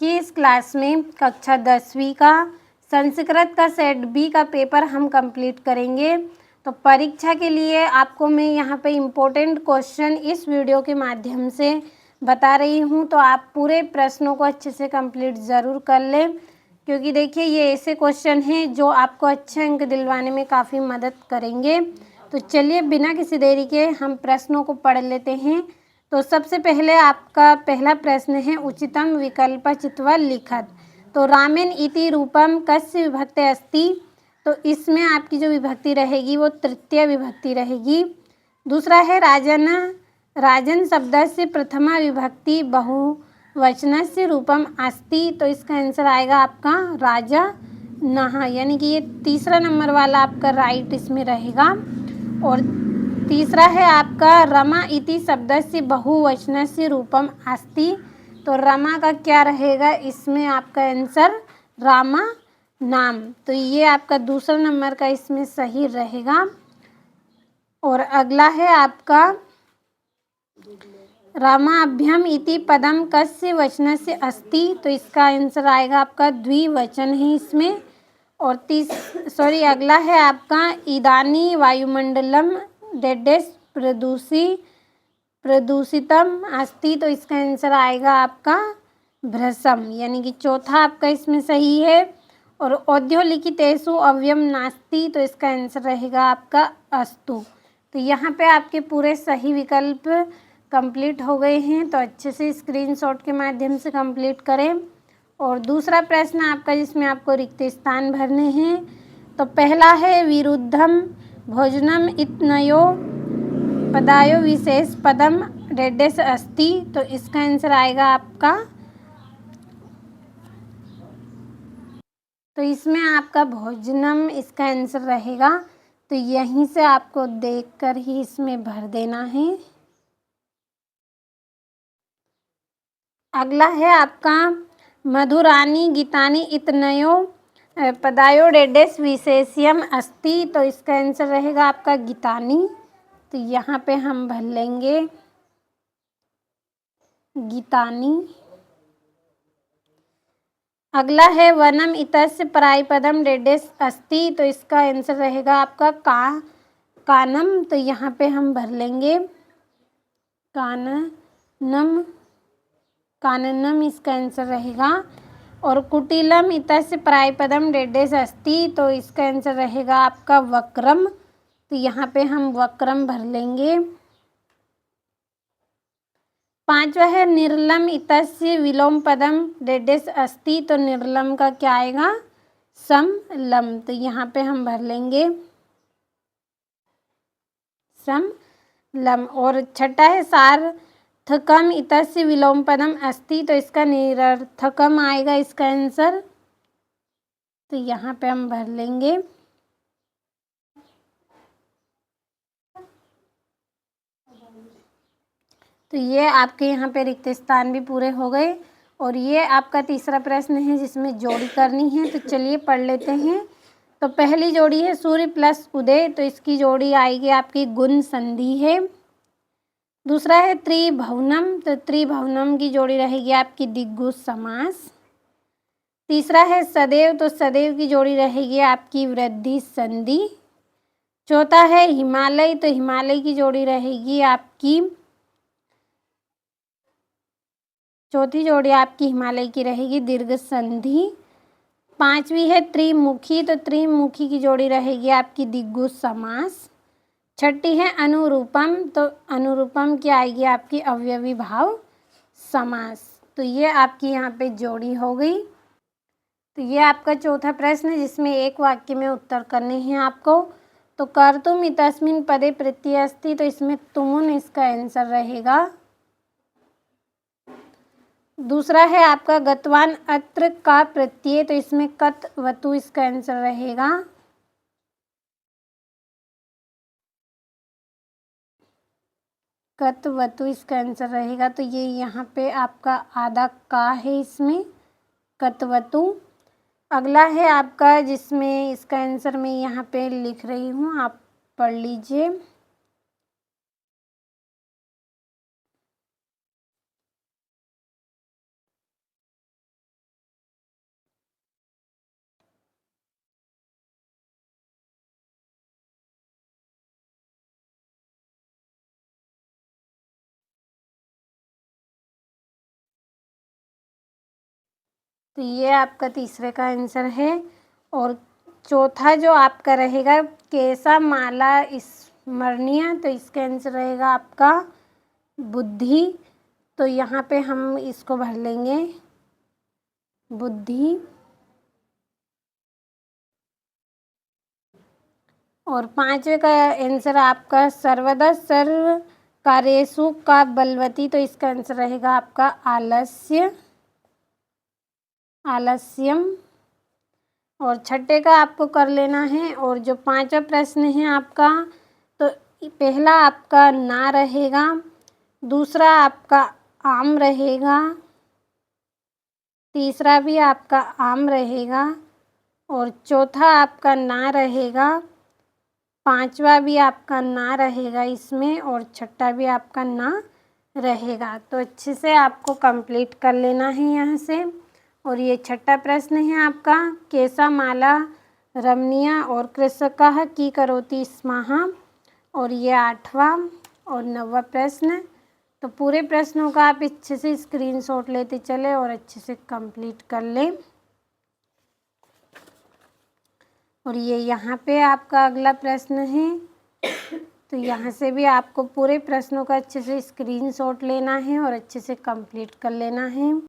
की इस क्लास में कक्षा 10वीं का संस्कृत का सेट बी का पेपर हम कंप्लीट करेंगे। तो परीक्षा के लिए आपको मैं यहाँ पे इम्पोर्टेंट क्वेश्चन इस वीडियो के माध्यम से बता रही हूँ, तो आप पूरे प्रश्नों को अच्छे से कंप्लीट ज़रूर कर लें, क्योंकि देखिए ये ऐसे क्वेश्चन हैं जो आपको अच्छे अंक दिलवाने में काफ़ी मदद करेंगे। तो चलिए बिना किसी देरी के हम प्रश्नों को पढ़ लेते हैं। तो सबसे पहले आपका पहला प्रश्न है उचितम विकल्प चित्वा लिखत। तो रामेन इति रूपम कस्य विभक्ते अस्ति। तो इसमें आपकी जो विभक्ति रहेगी वो तृतीय विभक्ति रहेगी। दूसरा है राजन, राजन शब्दस्य प्रथमा विभक्ति बहुवचनस्य रूपम अस्ति। तो इसका आंसर आएगा आपका राजा नहा, यानी कि ये तीसरा नंबर वाला आपका राइट इसमें रहेगा। और तीसरा है आपका रमा इति शब्दस्य बहुवचनस्य रूपम अस्ति। तो रमा का क्या रहेगा इसमें आपका आंसर रामा नाम। तो ये आपका दूसरा नंबर का इसमें सही रहेगा। और अगला है आपका रामाभ्यम इति पदम कस्य वचनस्य अस्ति। तो इसका आंसर आएगा आपका द्विवचन है इसमें। और अगला है आपका इदानी वायुमंडलम डेडेस प्रदूषितम अस्ति। तो इसका आंसर आएगा आपका भ्रसम, यानी कि चौथा आपका इसमें सही है। और औद्योलिखितेषु अव्ययम नास्ति। तो इसका आंसर रहेगा आपका अस्तु। तो यहाँ पे आपके पूरे सही विकल्प कंप्लीट हो गए हैं, तो अच्छे से स्क्रीनशॉट के माध्यम से कंप्लीट करें। और दूसरा प्रश्न आपका जिसमें आपको रिक्त स्थान भरने हैं। तो पहला है विरुद्धम भोजनम इत्नयो पदायो विशेष पदम डेडेस अस्ति। तो इसका आंसर आएगा आपका, तो इसमें आपका भोजनम इसका आंसर रहेगा। तो यहीं से आपको देखकर ही इसमें भर देना है। अगला है आपका मधुरानी गीतानी इतनयो पदायो डेडेस विशेष्यम अस्ति। तो इसका आंसर रहेगा आपका गीतानी। तो यहाँ पे हम भर लेंगे गीतानी। अगला है वनम इतस्य परायपदम डेडेस अस्ति। तो इसका आंसर रहेगा आपका कानम। तो यहाँ पे हम भर लेंगे काननम इसका आंसर रहेगा। और कुटिलम इतस्य परायपदम डेडेस अस्ति। तो इसका आंसर रहेगा आपका वक्रम। तो यहाँ पे हम वक्रम भर लेंगे। पांचवा है निर्लम इतस्य विलोम पदम डेडेस अस्ति। तो निर्लम का क्या आएगा समलम। तो यहाँ पे हम भर लेंगे समलम। और छठा है सार्थकम इतस्य विलोम पदम अस्ति। तो इसका निरर्थकम आएगा इसका आंसर। तो यहाँ पे हम भर लेंगे तो ये आपके यहाँ पे रिक्त स्थान भी पूरे हो गए। और ये आपका तीसरा प्रश्न है जिसमें जोड़ी करनी है। तो चलिए पढ़ लेते हैं। तो पहली जोड़ी है सूर्य प्लस उदय। तो इसकी जोड़ी आएगी आपकी गुण संधि है। दूसरा है त्रिभुवनम। तो त्रिभुवनम की जोड़ी रहेगी आपकी दिग्गज समास। तीसरा है सदैव। तो सदैव की जोड़ी रहेगी आपकी वृद्धि संधि। चौथा है हिमालय। तो हिमालय की जोड़ी रहेगी आपकी, चौथी जोड़ी आपकी हिमालय की रहेगी दीर्घ संधि। पांचवी है त्रिमुखी। तो त्रिमुखी की जोड़ी रहेगी आपकी दिग्गज समास। छठी है अनुरूपम। तो अनुरूपम की आएगी आपकी अवयवी भाव समास। तो ये आपकी यहाँ पे जोड़ी हो गई। तो ये आपका चौथा प्रश्न है जिसमें एक वाक्य में उत्तर करने हैं आपको। तो कर्तुम इतस्मिन् पदे प्रत्यय अस्ति। तो इसमें तुमुन इसका आंसर रहेगा। दूसरा है आपका गतवान अत्र का प्रत्यय। तो इसमें कतवतु इसका आंसर रहेगा। कतवतु इसका आंसर रहेगा। तो ये यहाँ पे आपका आधा का है इसमें कतवतु। अगला है आपका जिसमें इसका आंसर मैं यहाँ पे लिख रही हूँ, आप पढ़ लीजिए। तो ये आपका तीसरे का आंसर है। और चौथा जो आपका रहेगा कैसा माला स्मरणीय, तो इसका आंसर रहेगा आपका बुद्धि। तो यहाँ पे हम इसको भर लेंगे बुद्धि। और पांचवे का आंसर आपका सर्वदा सर्व कार्येषु का बलवती, तो इसका आंसर रहेगा आपका आलस्य, आलस्यम। और छठे का आपको कर लेना है। और जो पांचवा प्रश्न है आपका, तो पहला आपका ना रहेगा, दूसरा आपका आम रहेगा, तीसरा भी आपका आम रहेगा, और चौथा आपका ना रहेगा, पांचवा भी आपका ना रहेगा इसमें, और छठा भी आपका ना रहेगा। तो अच्छे से आपको कंप्लीट कर लेना है यहाँ से। और ये छठा प्रश्न है आपका कैसा माला रमणीय और कृषकः की करोति स्मः। और ये आठवां और नौवां प्रश्न। तो पूरे प्रश्नों का आप अच्छे से स्क्रीनशॉट लेते चले और अच्छे से कंप्लीट कर लें। और ये यहाँ पे आपका अगला प्रश्न है। तो यहाँ से भी आपको पूरे प्रश्नों का अच्छे से स्क्रीनशॉट लेना है और अच्छे से कंप्लीट कर लेना है।